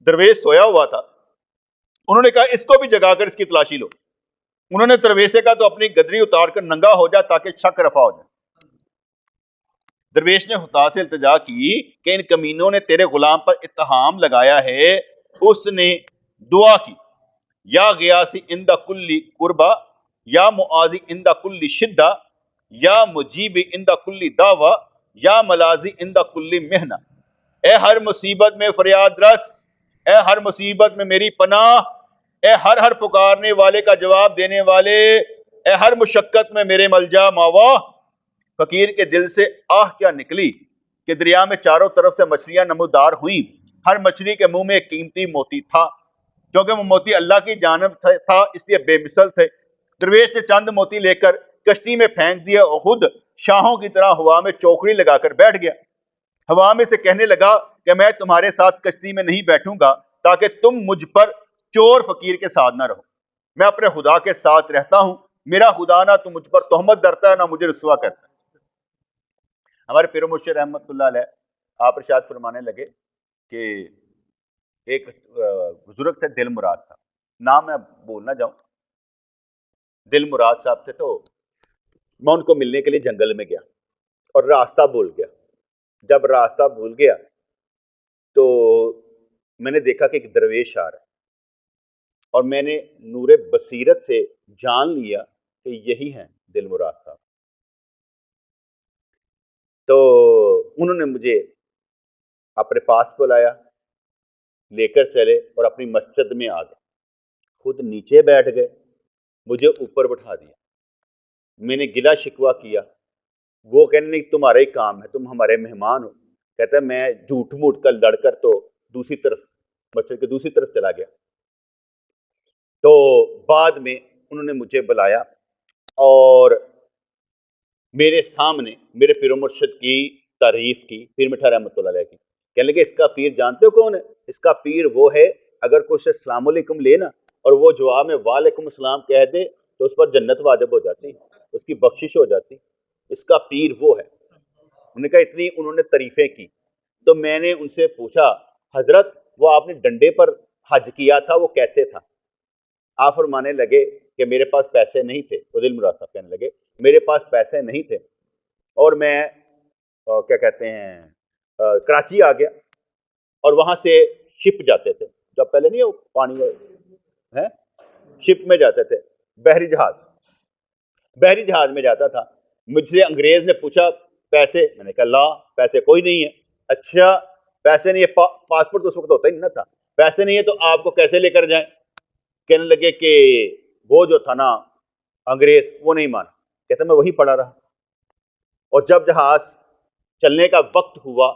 درویش سویا ہوا تھا. انہوں نے کہا اس کو بھی جگا کر اس کی تلاشی لو. انہوں نے درویش سے کہا تو اپنی گدری اتار کر ننگا ہو جا تاکہ شک رفع ہو جائے. درویش نے خدا سے التجا کی کہ ان کمینوں نے تیرے غلام پر اتہام لگایا ہے. اس نے دعا کی یا غیاسی عند کل قربا یا معاذی عند کل شدہ یا مجیب عند کل دعوی یا ملازی عند کل محنہ. اے ہر مصیبت میں فریاد رس، اے ہر مصیبت میں میری پناہ، اے ہر پکارنے والے کا جواب دینے والے، اے ہر مشقت میں میرے ملجا ماوا. فقیر کے دل سے آہ کیا نکلی کہ دریا میں چاروں طرف سے مچھلیاں نمودار ہوئیں. ہر مچھلی کے منہ میں ایک قیمتی موتی تھا، کیونکہ وہ موتی اللہ کی جانب تھا اس لیے بے مثل تھے. درویش نے چند موتی لے کر کشتی میں پھینک دیا اور خود شاہوں کی طرح ہوا میں چوکڑی لگا کر بیٹھ گیا. ہوا میں سے کہنے لگا کہ میں تمہارے ساتھ کشتی میں نہیں بیٹھوں گا تاکہ تم مجھ پر چور فقیر کے ساتھ نہ رہو. میں اپنے خدا کے ساتھ رہتا ہوں، میرا خدا نہ تو مجھ پر تہمت درتا ہے نہ مجھے رسوا کرتا ہے۔ ہمارے پیر و مرشد رحمۃ اللہ علیہ آپ ارشاد فرمانے لگے کہ ایک بزرگ تھے دل مراد صاحب، نام میں بولنا جاؤں، دل مراد صاحب تھے، تو میں ان کو ملنے کے لیے جنگل میں گیا اور راستہ بھول گیا۔ جب راستہ بھول گیا تو میں نے دیکھا کہ ایک درویش آ رہا ہے، اور میں نے نور بصیرت سے جان لیا کہ یہی ہیں دل مراد صاحب۔ تو انہوں نے مجھے اپنے پاس بلایا، لے کر چلے اور اپنی مسجد میں آ گئے، خود نیچے بیٹھ گئے، مجھے اوپر بٹھا دیا۔ میں نے گلا شکوہ کیا، وہ کہنے نہیں تمہارا ہی کام ہے، تم ہمارے مہمان ہو۔ کہتا ہے میں جھوٹ موٹ کر لڑ کر تو دوسری طرف مسجد کے دوسری طرف چلا گیا۔ تو بعد میں انہوں نے مجھے بلایا اور میرے سامنے میرے پیر و مرشد کی تعریف کی، پیر مٹھا رحمۃ اللہ علیہ کی۔ کہنے لگے اس کا پیر جانتے ہو کون ہے؟ اس کا پیر وہ ہے اگر کوئی اسے السلام علیکم لے نا اور وہ جواب میں وعلیکم السلام کہہ دے تو اس پر جنت واجب ہو جاتی، اس کی بخشش ہو جاتی۔ اس کا پیر وہ ہے۔ انہوں نے کہا اتنی انہوں نے تعریفیں کی۔ تو میں نے ان سے پوچھا حضرت وہ آپ نے ڈنڈے پر حج کیا تھا وہ کیسے تھا؟ آپ فرمانے لگے کہ میرے پاس پیسے نہیں تھے، وہ دل مراد صاحب کہنے لگے میرے پاس پیسے نہیں تھے اور میں کیا کہتے ہیں کراچی آ گیا، اور وہاں سے شپ جاتے تھے، جب پہلے نہیں پانی ہے شپ میں جاتے تھے، بحری جہاز میں جاتا تھا۔ مجھ سے انگریز نے پوچھا پیسے، میں نے کہا لا پیسے کوئی نہیں ہے۔ اچھا پیسے نہیں ہے، پاسپورٹ تو اس وقت ہوتا ہی نہیں تھا، پیسے نہیں ہے تو آپ کو کیسے لے کر جائیں؟ کہنے لگے کہ وہ جو تھا نا انگریز وہ نہیں مانا۔ کہتا میں وہی پڑا رہا، اور جب جہاز چلنے کا وقت ہوا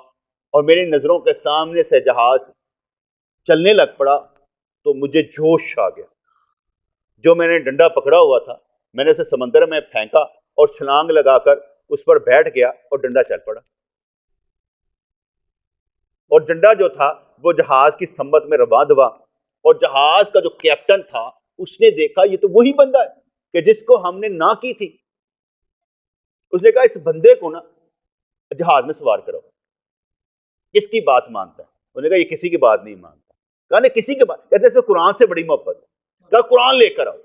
اور میری نظروں کے سامنے سے جہاز چلنے لگ پڑا تو مجھے جوش آ گیا۔ جو میں نے ڈنڈا پکڑا ہوا تھا میں نے اسے سمندر میں پھینکا اور چھلانگ لگا کر اس پر بیٹھ گیا اور ڈنڈا چل پڑا، اور ڈنڈا جو تھا وہ جہاز کی سمت میں رواں دوا، اور جہاز کا جو کیپٹن تھا اس نے دیکھا یہ تو وہی بندہ ہے کہ جس کو ہم نے نہ کی تھی۔ اس نے کہا اس بندے کو نا جہاز میں سوار کرو، کس کی بات مانتا ہے؟ انہوں نے کہا یہ کسی کی بات نہیں مانتا۔ کہا نہیں کسی کی بات، کہتے ہیں قرآن سے بڑی محبت ہے۔ کہا قرآن لے کر آؤ،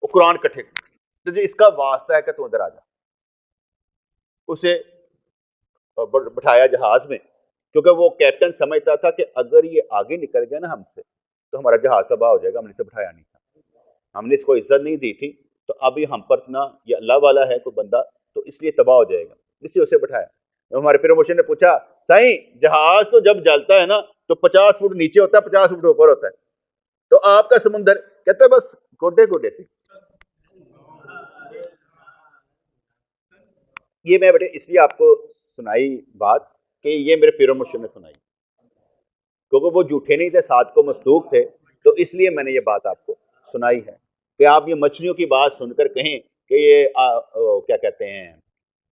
وہ قرآن کٹھے تو جو اس کا واسطہ ہے کہ تم ادھر آ جا۔ اسے بٹھایا جہاز میں، کیونکہ وہ کیپٹن سمجھتا تھا کہ اگر یہ آگے نکل گیا نا ہم سے تو ہمارا جہاز تباہ ہو جائے گا، ہم نے اسے بٹھایا نہیں تھا، ہم نے اس کو عزت نہیں دی تھی، تو اب یہ ہم پر نہ یہ اللہ والا ہے کوئی بندہ تو اس لیے تباہ ہو جائے گا، اس لیے اسے بٹھایا۔ ہمارے پیر مرشد نے پوچھا سائیں جہاز تو جب جلتا ہے نا تو 50 فٹ نیچے ہوتا ہے 50 فٹ اوپر ہوتا ہے، تو آپ کا سمندر؟ کہتا ہے بس گوڈے گوڈے سے۔ یہ میں بیٹے اس لیے آپ کو سنائی بات کہ یہ میرے پیر مرشد نے سنائی، کیونکہ وہ جھوٹے نہیں تھے، ساتھ کو مصدوق تھے، تو اس لیے میں نے یہ بات آپ کو سنائی ہے کہ آپ یہ مچھلیوں کی بات سن کر کہیں کہ یہ کیا کہتے ہیں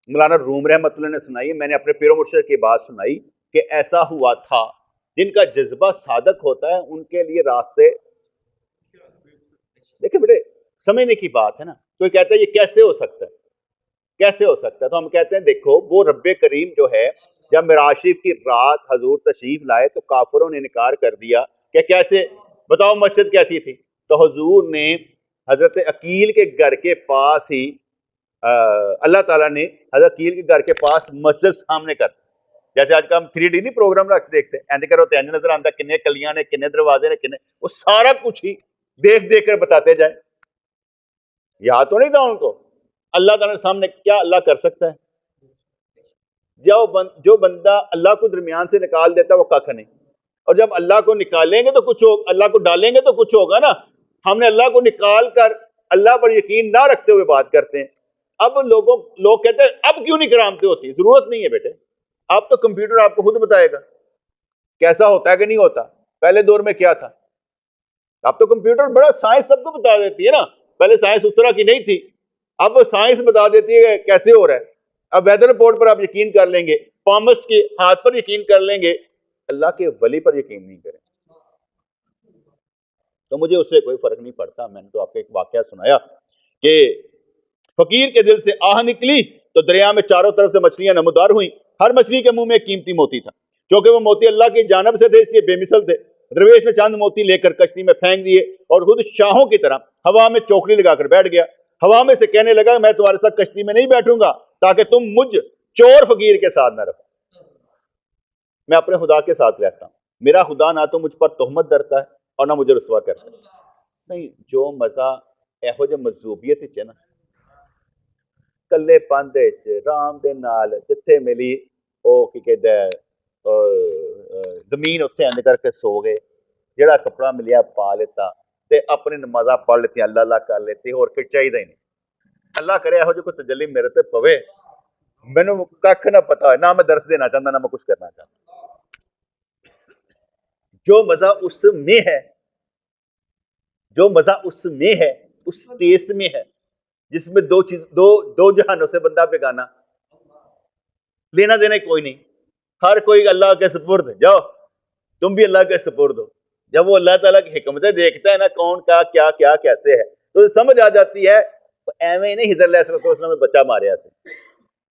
مولانا روم رحمۃ اللہ نے سنائی، میں نے اپنے پیر و مرشد کی بات سنائی کہ ایسا ہوا تھا۔ جن کا جذبہ صادق ہوتا ہے ان کے لیے راستے، دیکھیں بیٹے سمجھنے کی بات ہے نا، کوئی کہتا ہے یہ کیسے ہو سکتا ہے، کیسے ہو سکتا ہے؟ تو ہم کہتے ہیں دیکھو وہ رب کریم جو ہے جب معراج شریف کی رات حضور تشریف لائے تو کافروں نے انکار کر دیا کہ کیسے، بتاؤ مسجد کیسی تھی؟ تو حضور نے حضرت عقیل کے گھر کے پاس ہی اللہ تعالیٰ نے حضرت عقیل کے گھر کے پاس مسجد سامنے کر، جیسے آج کا ہم 3D نہیں پروگرام رکھ دیکھتے ایندے کرو تے انج نظر آتا کنے کلیاں نے کنے دروازے نے کنے، وہ سارا کچھ ہی دیکھ دیکھ کر بتاتے جائے۔ یاد تو نہیں تھا ان کو؟ اللہ تعالیٰ نے سامنے کیا اللہ کر سکتا ہے؟ جو بندہ اللہ کو درمیان سے نکال دیتا ہے وہ ککھ نہیں، اور جب اللہ کو نکالیں گے تو کچھ ہوگا، اللہ کو ڈالیں گے تو کچھ ہوگا نا۔ ہم نے اللہ کو نکال کر اللہ پر یقین نہ رکھتے ہوئے بات کرتے ہیں۔ اب لوگ کہتے ہیں اب کیوں نہیں کرامتیں ہوتی؟ ضرورت نہیں ہے بیٹے، اب تو کمپیوٹر آپ کو خود بتائے گا کیسا ہوتا ہے کہ نہیں ہوتا۔ پہلے دور میں کیا تھا؟ اب تو کمپیوٹر بڑا سائنس سب کو بتا دیتی ہے نا، پہلے سائنس اس طرح کی نہیں تھی، اب سائنس بتا دیتی ہے کیسے ہو رہا ہے۔ اب ویدر رپورٹ پر آپ یقین کر لیں گے، پامسٹ کے ہاتھ پر یقین کر لیں گے، اللہ کے ولی پر یقین نہیں کریں۔ تو مجھے اس سے کوئی فرق نہیں پڑتا۔ میں نے تو آپ کو ایک واقعہ سنایا کہ فقیر کے دل سے آہ نکلی تو دریا میں چاروں طرف سے مچھلیاں نمودار ہوئیں. ہر مچھلی کے منہ میں ایک قیمتی موتی تھا. کیونکہ وہ موتی اللہ کی جانب سے تھے اس لیے بے مثل تھے. درویش نے چند موتی لے کر کشتی میں پھینک دیے اور خود شاہوں کی طرح ہوا میں چوکڑی لگا کر بیٹھ گیا. ہوا میں سے کہنے لگا میں تمہارے ساتھ کشتی میں نہیں بیٹھوں گا تاکہ تم مجھ چور فقیر کے ساتھ نہ رہو. میں اپنے خدا کے ساتھ رہتا ہوں. میرا خدا نہ تو مجھ پر تہمت درتا ہے اور نہ مجھے رسوا کرتا ہے. صحیح جو مزہ ਇਹੋ ਜਿਹੀ ਮਜ਼ੂਬੀਅਤ ਵਿੱਚ ਹੈ ਨਾ, ਕੱਲੇ ਪੰਧ ਵਿੱਚ ਰਾਮ ਦੇ ਨਾਲ ਜਿੱਥੇ ਮਿਲੀ ਉਹ ਕੀ ਕਹਿੰਦਾ ਜ਼ਮੀਨ ਉੱਥੇ ਇੰਜ ਕਰਕੇ ਸੋ ਗਏ, ਜਿਹੜਾ ਕੱਪੜਾ ਮਿਲਿਆ ਪਾ ਲਿੱਤਾ ਤੇ ਆਪਣੀ ਨਮਾਜ਼ਾਂ ਪੜ੍ਹ ਲਿੱਤੀਆਂ, ਅੱਲਾ ਅੱਲਾ ਕਰ ਲਿੱਤੀ, ਹੋਰ ਕੀ ਚਾਹੀਦਾ ਹੀ ਨਹੀਂ. ਅੱਲਾ ਕਰੇ ਇਹੋ ਜਿਹੀ ਕੋਈ ਤਜੱਲੀ ਮੇਰੇ ਤੇ ਪਵੇ, ਮੈਨੂੰ ਕੱਖ ਨਾ ਪਤਾ, ਨਾ ਮੈਂ ਦਰਸ ਦੇਣਾ ਚਾਹੁੰਦਾ, ਨਾ ਮੈਂ ਕੁਛ کرنا ਚਾਹੁੰਦਾ. جو مزہ اس میں ہے، جو مزہ اس میں ہے، اس ٹیسٹ میں ہے جس میں دو جہانوں سے بندہ بیگانہ، لینا دینا کوئی نہیں، ہر کوئی اللہ کے سپرد. جاؤ تم بھی اللہ کے سپرد ہو. جب وہ اللہ تعالیٰ کی حکمتیں دیکھتا ہے نا کون کا کیا کیا کیسے ہے تو سمجھ آ جاتی ہے. تو ایویں نہیں حضرت علیہ السلام نے بچہ ماریا سی،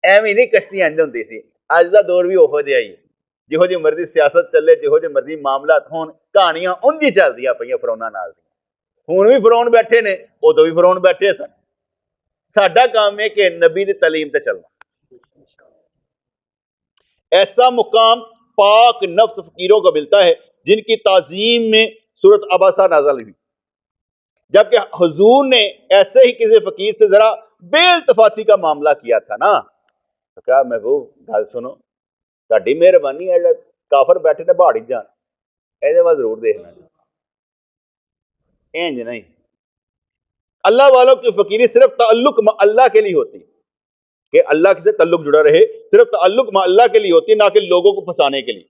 ایویں نہیں کشتی انج ہوندی سی. اج دا دور بھی اوہو جہا ہی ہے. جہو جی مرضی سیاست چلے، جہو جی مرضی معاملات ہون، کہانیاں ان جی چلدیاں پئیاں فرعوناں نال. ہن بھی فرعون بیٹھے نے، ادو بھی فرعون بیٹھے سن. ساڈا کام ہے کہ نبی دی تعلیم تے چلنا. ایسا مقام پاک نفس فقیروں کو ملتا ہے جن کی تعظیم میں سورۃ عبسہ نازل ہوئی. جبکہ حضور نے ایسے ہی کسی فقیر سے ذرا بے التفاتی کا معاملہ کیا تھا نا، تو کہا محبوب گل سنو، تہاڈی مہربانی ہے، کافر بیٹھے نے پہاڑی جان، یہ ضرور دیکھنا. اینج نہیں. اللہ والوں کی فقیری صرف تعلق مع اللہ کے لیے ہوتی، کہ اللہ سے تعلق جڑا رہے، صرف تعلق مع اللہ کے لیے ہوتی، نہ کہ لوگوں کو پھنسانے کے لیے.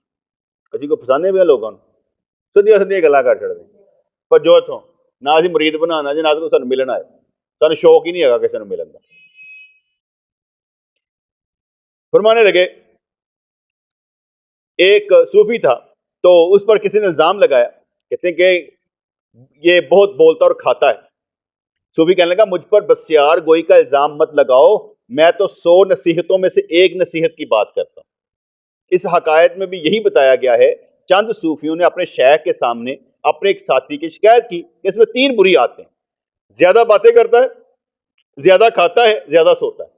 کسی کو پھنسانے بھی لوگوں نے سدیاں سدیاں گلاں کر چھڑ دیں پر جو اتوں نہ اسی مرید بنانا جی، نہ تو سانوں ملنا ہے، سانوں شوق ہی نہیں ہے کسی نوں ملن کا. فرمانے لگے ایک صوفی تھا تو اس پر کسی نے الزام لگایا، کہتے ہیں کہ یہ بہت بولتا اور کھاتا ہے. صوفی کہنے لگا مجھ پر بسیار گوئی کا الزام مت لگاؤ، میں تو 100 نصیحتوں میں سے ایک نصیحت کی بات کرتا ہوں. اس حکایت میں بھی یہی بتایا گیا ہے. چند صوفیوں نے اپنے شیخ کے سامنے اپنے ایک ساتھی کی شکایت کی کہ اس میں 3 بری عادتیں ہیں: زیادہ باتیں کرتا ہے، زیادہ کھاتا ہے، زیادہ سوتا ہے.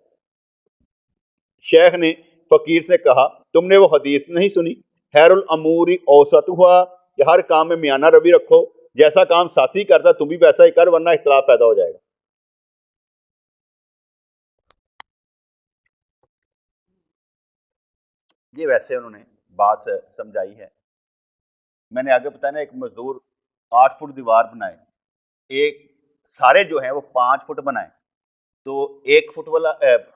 شیخ نے فقیر سے کہا تم نے وہ حدیث نہیں سنی، خیر الامور اوسطھا، کہ ہر کام میں میانہ روی رکھو، جیسا کام ساتھی کرتا تم بھی ویسا ہی کر ورنہ اختلاف پیدا ہو جائے گا. یہ ویسے انہوں نے بات سمجھائی ہے. میں نے آگے بتایا نا، ایک مزدور 8 فٹ دیوار بنائے، ایک سارے جو ہیں وہ 5 فٹ بنائے، تو 1 فٹ والا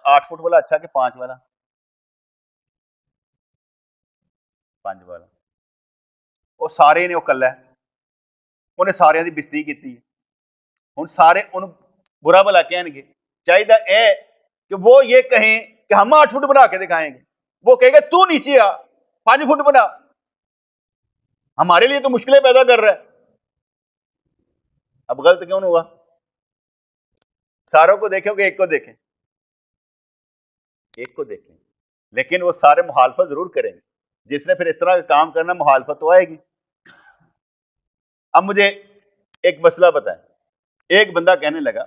8 فٹ والا اچھا کہ 5 والا؟ 5 والا. وہ سارے نے وہ کلا ہے، انہیں سارے دی بستی کی. ہن سارے انہوں برا بھلا کہیں گے، چاہیے اے کہ وہ یہ کہیں کہ ہم 8 فٹ بنا کے دکھائیں گے، وہ کہے گا تو نیچے آ 5 فٹ بنا، ہمارے لیے تو مشکلیں پیدا کر رہا ہے. اب غلط کیوں ہوا؟ ساروں کو دیکھو کہ ایک کو دیکھیں، ایک کو دیکھیں، لیکن وہ سارے مخالفت ضرور کریں گے. جس نے پھر اس طرح کا کام کرنا، مخالفت تو آئے گی. اب مجھے ایک مسئلہ بتائیں. ایک بندہ کہنے لگا،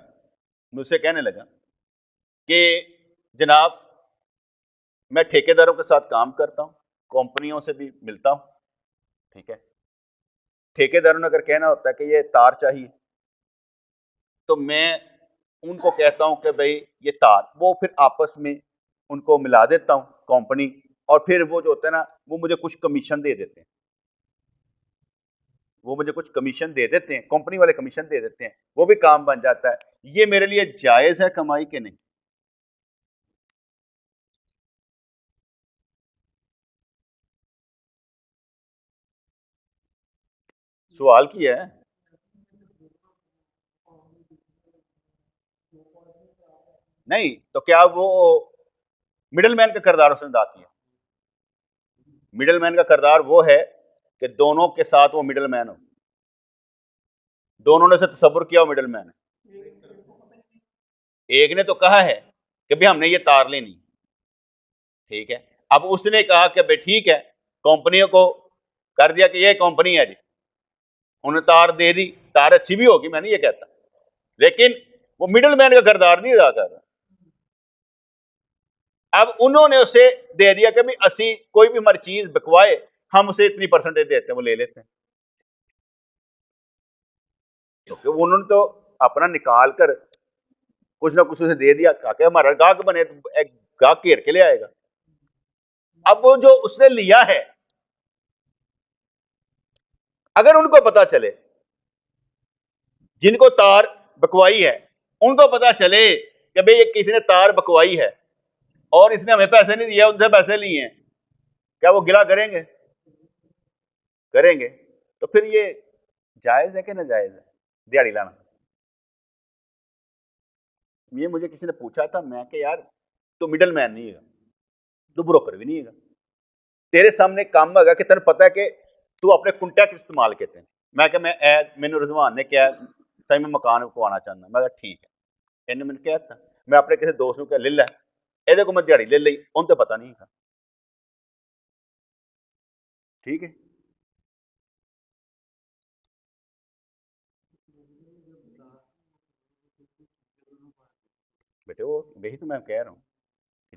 مجھ سے کہنے لگا کہ جناب میں ٹھیکیداروں کے ساتھ کام کرتا ہوں، کمپنیوں سے بھی ملتا ہوں، ٹھیک ہے. ٹھیکیداروں نے اگر کہنا ہوتا ہے کہ یہ تار چاہیے تو میں ان کو کہتا ہوں کہ بھائی یہ تار، وہ پھر آپس میں ان کو ملا دیتا ہوں کمپنی، اور پھر وہ جو ہوتا ہے نا وہ مجھے کچھ کمیشن دے دیتے ہیں، وہ مجھے کچھ کمیشن دے دیتے ہیں، کمپنی والے کمیشن دے دیتے ہیں، وہ بھی کام بن جاتا ہے. یہ میرے لیے جائز ہے کمائی کے نہیں؟ سوال کیا ہے. نہیں تو کیا وہ مڈل مین کا کردار اس نے ادا کیا؟ مڈل مین کا کردار وہ ہے کہ دونوں کے ساتھ وہ مڈل مین ہو، دونوں نے سے تصور کیا وہ مڈل مین ہے. ایک نے تو کہا ہے کہ بھائی ہم نے یہ تار لینی، ٹھیک ہے، اب اس نے کہا کہ بھائی ٹھیک ہے، کمپنیوں کو کر دیا کہ یہ کمپنی ہے جی، انہیں تار دے دی، تار اچھی بھی ہوگی، میں نہیں یہ کہتا، لیکن وہ مڈل مین کا کردار نہیں ادا کر رہا۔ اب انہوں نے اسے دے دیا کہ بھائی اسی کوئی بھی ہماری چیز بکوائے ہم اسے اتنی پرسنٹیج دیتے ہیں، وہ لے لیتے ہیں، کیونکہ انہوں نے تو اپنا نکال کر کچھ نہ کچھ اسے دے دیا تاکہ ہمارا گاہک بنے، تو ایک گاہک گھیر کے لے آئے گا۔ اب وہ جو اس نے لیا ہے، اگر ان کو پتا چلے، جن کو تار بکوائی ہے ان کو پتا چلے کہ بھئی یہ کسی نے تار بکوائی ہے اور اس نے ہمیں پیسے نہیں دیا، ان سے پیسے لیے ہیں، کیا وہ گلا کریں گے؟ کریں گے۔ تو پھر یہ جائز ہے کہ ناجائز ہے دیہڑی لانا؟ یہ مجھے کسی نے پوچھا تھا، میں کہ یار تو مڈل مین نہیں ہے، تو بروکر بھی نہیں ہے، تیرے سامنے کام ہوگا کہ تینوں پتا ہے کہ تو اپنے کنٹیکٹ استعمال کیتے ہیں۔ میں کہ میں رضوان نے کیا صحیح میں مکان کو آنا چاہنا، میں کہا ٹھیک ہے، انہوں نے کہا تھا میں اپنے کسی دوست کو کہا لے لے، یہ کو میں دیہڑی لے لی، ان تو پتا نہیں تھا، ٹھیک ہے۔ بیٹے وہ یہی تو میں کہہ رہا ہوں،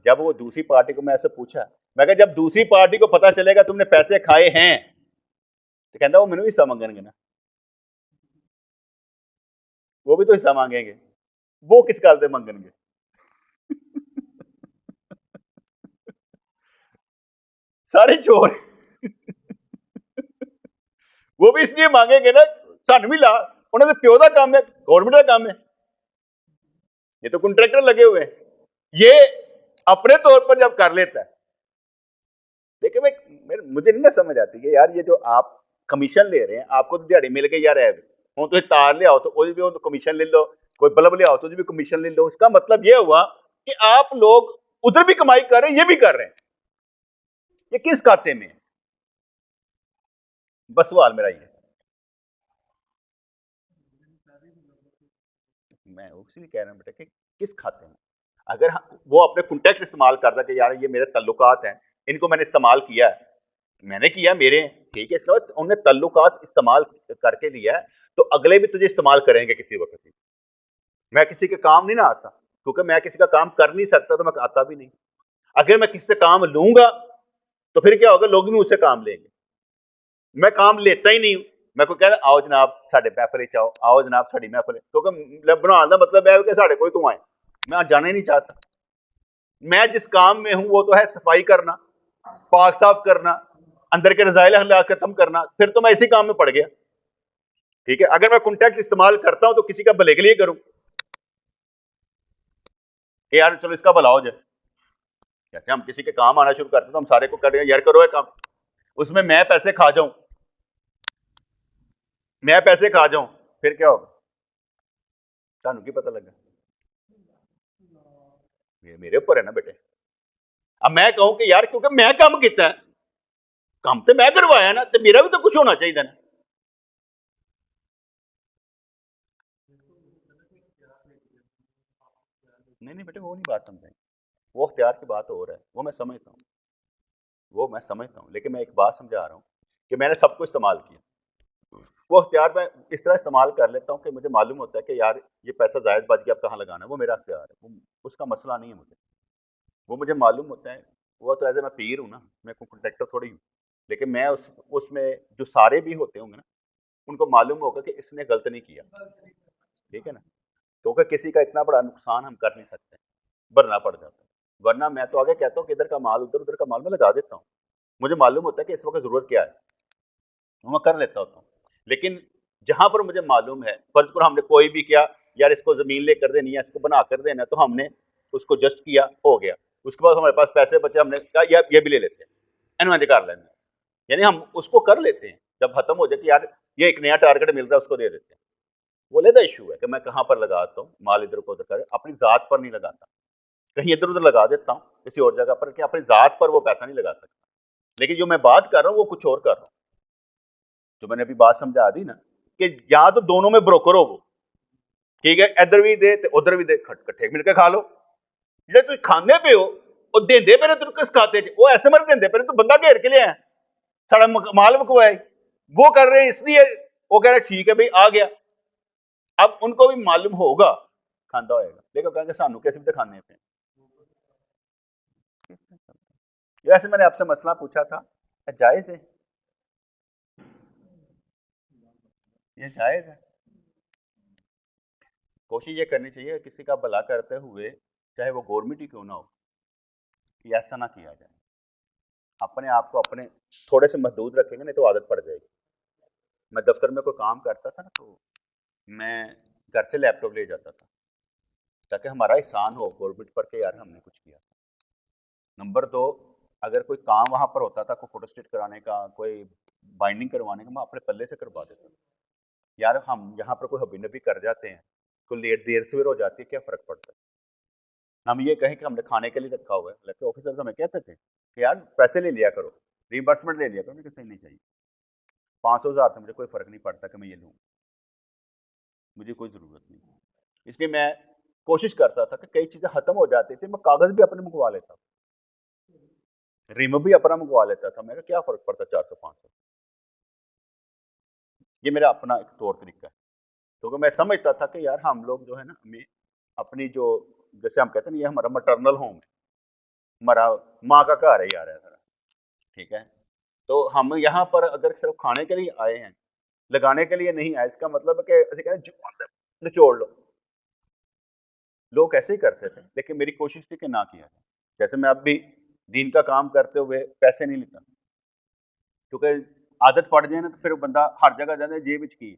جب وہ دوسری پارٹی کو میں ایسے پوچھا، میں کہا جب دوسری پارٹی کو پتا چلے گا تم نے پیسے کھائے ہیں تو کہتا وہ مینوں بھی حصہ مانگیں گے نا، وہ بھی تو حصہ مانگیں گے، وہ کس گل سے مانگیں گے؟ سارے چور وہ بھی اس لیے مانگیں گے نا، سانو بھی لا، انہوں نے پیو کا کام ہے، گورنمنٹ کا کام ہے، یہ تو کنٹریکٹر لگے ہوئے ہیں، یہ اپنے طور پر جب کر لیتا ہے، دیکھیں مجھے نہیں نہ سمجھ آتی کہ یار یہ جو آپ کمیشن لے رہے ہیں، آپ کو تو دیہڑی مل گئی یار، ہوں تو تار لے آؤ تو وہ بھی کمیشن لے لو، کوئی بلب لے آؤ تو بھی کمیشن لے لو، اس کا مطلب یہ ہوا کہ آپ لوگ ادھر بھی کمائی کر رہے ہیں، یہ بھی کر رہے ہیں، یہ کس کھاتے میں ہے؟ بس سوال میرا یہ، میں اسی لیے کہہ رہا ہوں بیٹا کہ کس کھاتے میں، اگر وہ اپنے کنٹیکٹ استعمال کرتا کہ یار یہ میرے تعلقات ہیں، ان کو میں نے استعمال کیا ہے، میں نے کیا میرے ہیں، ٹھیک ہے، اس کے بعد انہوں نے تعلقات استعمال کر کے لیا ہے تو اگلے بھی تجھے استعمال کریں گے کسی وقت۔ میں کسی کے کام نہیں نہ آتا، کیونکہ میں کسی کا کام کر نہیں سکتا تو میں آتا بھی نہیں، اگر میں کسی سے کام لوں گا تو پھر کیا ہوگا، لوگ بھی مجھ سے کام لیں گے، میں کام لیتا ہی نہیں ہوں، میں کوئی کہتا آؤ جناب ساڈے محفل چ آؤ، آؤ جناب ساڈی محفل، کیونکہ بنانے کا مطلب ہے کہ ساڈے کوئی تو آئے، میں جانا ہی نہیں چاہتا۔ میں جس کام میں ہوں وہ تو ہے صفائی کرنا، پاک صاف کرنا، اندر کے رضائل اخلاق ختم کرنا، پھر تو میں اسی کام میں پڑ گیا، ٹھیک ہے۔ اگر میں کنٹیکٹ استعمال کرتا ہوں تو کسی کا بھلے کے لیے کروں کہ یار چلو اس کا بھلا ہو جائے، جیسے ہم کسی کے کام آنا شروع کرتے ہیں تو ہم سارے کو کر رہے ہیں یار کرو یہ کام، اس میں پیسے کھا جاؤں، میں پیسے کھا جاؤں، پھر کیا ہوگا؟ سانو کی پتہ لگا، یہ میرے اوپر ہے نا بیٹے۔ اب میں کہوں کہ یار کیونکہ میں کام کیتا ہے، کام تو میں کروایا نا، تو میرا بھی تو کچھ ہونا چاہیے نا۔ نہیں بیٹے وہ نہیں بات سمجھیں، وہ اختیار کی بات ہو رہا ہے، وہ میں سمجھتا ہوں، لیکن میں ایک بات سمجھا رہا ہوں کہ میں نے سب کو استعمال کیا، وہ اختیار میں اس طرح استعمال کر لیتا ہوں کہ مجھے معلوم ہوتا ہے کہ یار یہ پیسہ زائد بچ گیا اب کہاں لگانا ہے، وہ میرا اختیار ہے، اس کا مسئلہ نہیں ہے مجھے، وہ مجھے معلوم ہوتا ہے، وہ تو ایسے میں پیر ہوں نا، میں کوئی کنٹریکٹر تھوڑی ہوں، لیکن میں اس میں جو سارے بھی ہوتے ہوں گے نا ان کو معلوم ہوگا کہ اس نے غلط نہیں کیا، ٹھیک ہے نا، کیونکہ کسی کا اتنا بڑا نقصان ہم کر نہیں سکتے، بھرنا پڑ جاتا ہے، ورنہ میں تو آگے کہتا ہوں کہ ادھر کا مال ادھر کا مال میں لگا دیتا ہوں، مجھے معلوم ہوتا ہے کہ اس وقت ضرورت کیا ہے، میں کر لیتا ہوتا ہوں، لیکن جہاں پر مجھے معلوم ہے، فرض پر ہم نے کوئی بھی کیا یار اس کو زمین لے کر دینی ہے، اس کو بنا کر دینا ہے، تو ہم نے اس کو جسٹ کیا، ہو گیا، اس کے بعد ہمارے پاس پیسے بچے، ہم نے کہا یہ بھی لے لیتے ہیں، انوائنٹ کر لینا، یعنی ہم اس کو کر لیتے ہیں، جب ختم ہو جائے کہ یار یہ ایک نیا ٹارگٹ مل رہا ہے اس کو دے دیتے ہیں۔ وہ لیدا ایشو ہے کہ میں کہاں پر لگاتا ہوں مال، ادھر کو ادھر کر اپنی ذات پر نہیں لگاتا، کہیں ادھر ادھر لگا دیتا ہوں کسی اور جگہ پر، کہ اپنی ذات پر وہ پیسہ نہیں لگا سکتا، لیکن جو میں بات کر رہا ہوں وہ کچھ اور کر رہا ہوں، جو میں نے ابھی بات سمجھا دی نا کہ یا تو دونوں میں بروکر ہو وہ، ٹھیک ہے ادھر بھی دے تے ادھر بھی دے, کٹھے مل کے کھا لو. جی تھی کھانے پہ ہو وہ دے پہ تین کس کھاتے وہ ایسے مر دے پہ تو بندہ گھیر کے لیا ہے سارا مال مکوائے وہ کر رہے ہیں, اس لیے وہ کہہ رہے ٹھیک ہے بھائی آ گیا. اب ان کو بھی معلوم ہوگا کھانا ہوئے گا, لیکن کہیں گے سانو کیسے بھی تو کھانے پہ. ویسے میں نے آپ سے مسئلہ پوچھا تھا جائز ہے, یہ جائز ہے. کوشش یہ کرنی چاہیے کسی کا بھلا کرتے ہوئے چاہے وہ گورنمنٹ ہی کیوں نہ ہو کہ ایسا نہ کیا جائے. اپنے آپ کو اپنے تھوڑے سے محدود رکھیں گے نہیں تو عادت پڑ جائے گی. میں دفتر میں کوئی کام کرتا تھا نا تو میں گھر سے لیپ ٹاپ لے جاتا تھا تاکہ ہمارا احسان ہو گورنمنٹ پر کہ یار ہم نے کچھ کیا تھا. نمبر 2, اگر کوئی کام وہاں پر ہوتا تھا کوئی فوٹو اسٹیٹ کرانے کا, کوئی بائنڈنگ کروانے کا, میں اپنے پلے سے کروا دیتا تھا. یار ہم یہاں پر کوئی حبی نبی کر جاتے ہیں, کوئی لیٹ دیر سویر ہو جاتی ہے, کیا فرق پڑتا ہے. ہم یہ کہیں کہ ہم نے کھانے کے لیے رکھا ہوا ہے, لیکن آفیسرز ہمیں کہتے تھے کہ یار پیسے لے لیا کرو, ریمبرسمنٹ لے لیا کرو. کہ صحیح نہیں چاہیے, 500,000 سے مجھے کوئی فرق نہیں پڑتا کہ میں یہ لوں, مجھے کوئی ضرورت نہیں. اس لیے میں کوشش کرتا تھا کہ کئی چیزیں ختم ہو جاتی تھی, میں کاغذ بھی اپنے منگوا لیتا تھا, ریم بھی اپنا منگوا لیتا تھا. میں کیا فرق پڑتا 400-500. یہ میرا اپنا ایک طور طریقہ ہے, کیونکہ میں سمجھتا تھا کہ یار ہم لوگ جو ہے نا ہمیں اپنی جو جیسے ہم کہتے ہیں یہ ہمارا مٹرنل ہوم ہے, ہمارا ماں کا گھر ہے یار ہے ذرا, ٹھیک ہے. تو ہم یہاں پر اگر صرف کھانے کے لیے آئے ہیں, لگانے کے لیے نہیں آئے, اس کا مطلب ہے کہ ایسے کہتے ہیں نچوڑ لو. لوگ ایسے ہی کرتے تھے, لیکن میری کوشش تھی کہ نہ کیا جائے. جیسے میں اب بھی دین کا کام کرتے ہوئے پیسے نہیں لیتا, کیونکہ عادت پڑ جائے نا تو پھر بندہ ہر جگہ جانا جیب کی.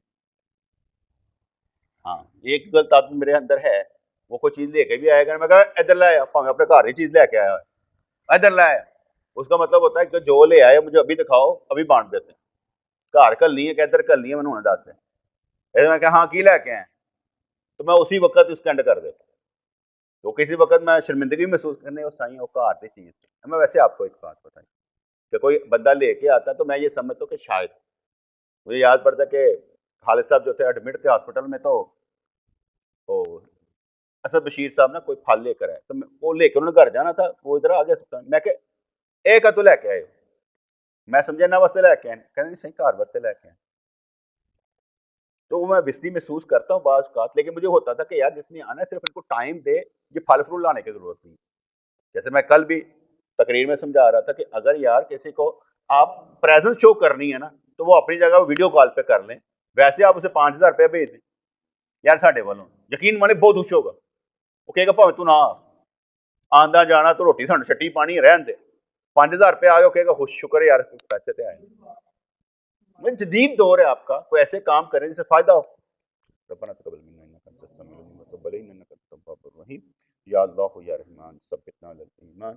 ہاں ایک غلط عادت میرے اندر ہے, وہ کوئی چیز لے کے بھی آئے گا, میں کہا ادھر لایا, اپنے گھر کی چیز لے کے آیا ادھر لایا, اس کا مطلب ہوتا ہے کہ جو لے آئے مجھے ابھی دکھاؤ, ابھی بانٹ دیتے ہیں. گھر کل نہیں ہے کہ ادھر کل نہیں ہے, میں ہونے داتے ہیں. میں کہا ہاں کی لے کے آئے, تو میں اسی وقت اس کا اینڈ کر دیتا. تو کسی وقت میں شرمندگی محسوس کرنے اور سائیں وہ گھر کی چیز تھی. میں ویسے آپ کو ایک بات بتائیں کہ کوئی بندہ لے کے آتا تو میں یہ سمجھتا ہوں کہ شاید مجھے یاد پڑتا کہ خالد صاحب جو تھے ایڈمٹ تھے ہاسپٹل میں, تو اسد بشیر صاحب نا کوئی پھل لے کر آئے, تو وہ لے کے انہوں نے گھر جانا تھا, وہ ادھر آ گیا. میں کہ ایک تو لے کے آئے, میں سمجھا نہ واسطے لے کے آئے, کہنے نہیں صحیح گھر واسطے لے کے آئے. تو وہ میں بستی محسوس کرتا ہوں بعض اوقات, لیکن مجھے ہوتا تھا کہ یار جس نے آنا ہے صرف ان کو ٹائم دے, یہ پھل فروٹ لانے کی ضرورت نہیں. جیسے میں کل بھی تقریر میں سمجھا رہا تھا کہ اگر یار کسی کو آپ پریزنس شو کرنی ہے نا تو وہ اپنی جگہ ویڈیو کال پہ کر لیں, ویسے آپ اسے 5,000 روپیہ بھیج دیں, یار ساڈے والوں یقین مانے بہت خوش ہوگا. وہ کہے گا پاویں تو نہ آندا جانا تو روٹی سانو چھٹی پانی رہن دے, 5,000 روپیہ آ گیا, کہے گا خوش شکر ہے یار پیسے تے آئے. جدید دور ہے آپ کا, کوئی ایسے کام کریں جس سے فائدہ ہو. ربنا تقبل منا انک انت السمیع العلیم وتب علینا انک انت التواب الرحیم. یا اللہ یا رحمان ثبتنا علی الایمان